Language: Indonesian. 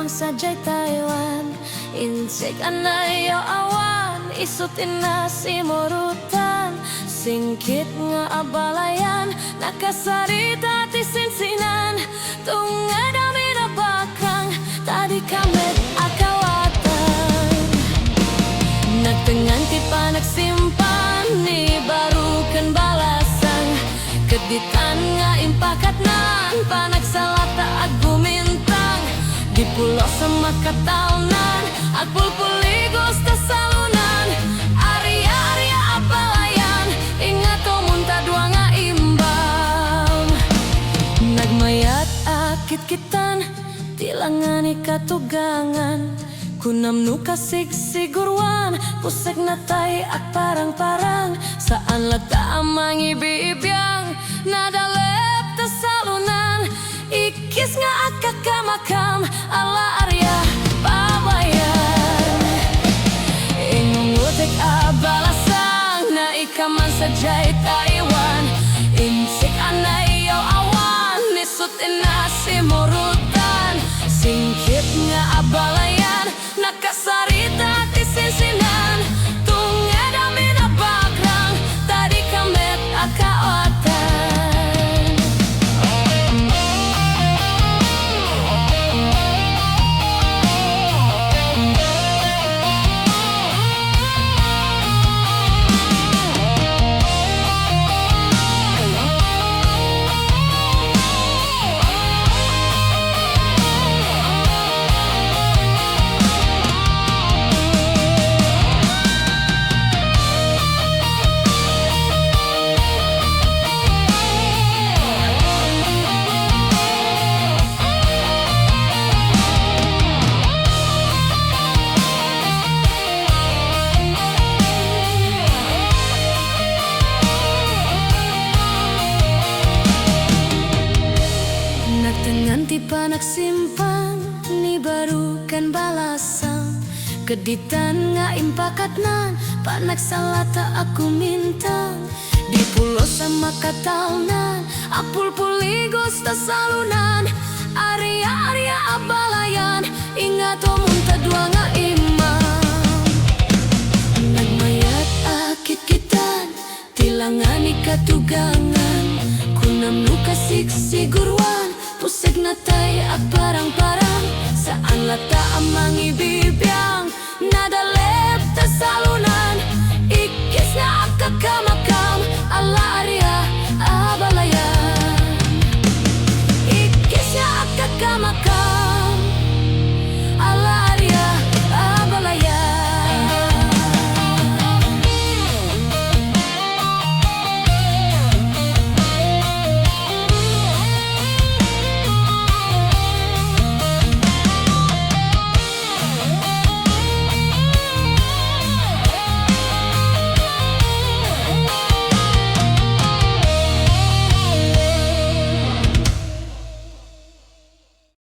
amang sajay Taiwan. Insik anayo awan, isutin nasi morutan. Singkit nga abalayan, nakasarita ti sinsinan. Tungada na bakrang, tadi kamet akawatan. Nagtengan ti panagsimpan, ni barukan balasan. Keditan nga impakat nan, panagsalata ag gumintang. Di pulo sa makataunan, ag pulpuligos ta salunan. Arya-arya apalayan, ingato munta dua nga imbang. Nagmayat akit kitan, tilangani katugangan. Kunam nu kasig-sigurwan, pusek na tay ak parang-parang. Saan lata amang ibibiyang, nadalep ta salunan. Ikis nga akakamakam, ala arya babayan. Ingungutik abalasang, na ikaman sajay Taiwan. Insik anayo awan, nisut inasi morutan. Singkit nga abalayan, nakasarita ti sinsinan. Tungeda mina bakrang, tadi kamet akaotan. Nagtengan ti panagsimpan, ni barukan balasan. Keditan nga impakat nan, panagsalata aku mintang. Di pulo sama katalnan, apul-puligos ta salunan. Arya-arya abalayan, ingato munta dua nga imang. Nagmayat akit kitan, tilangani katugangan. Kunam nu kasig-sigurwan, pusek na tay ak parang-parang. Saan lata amang ibib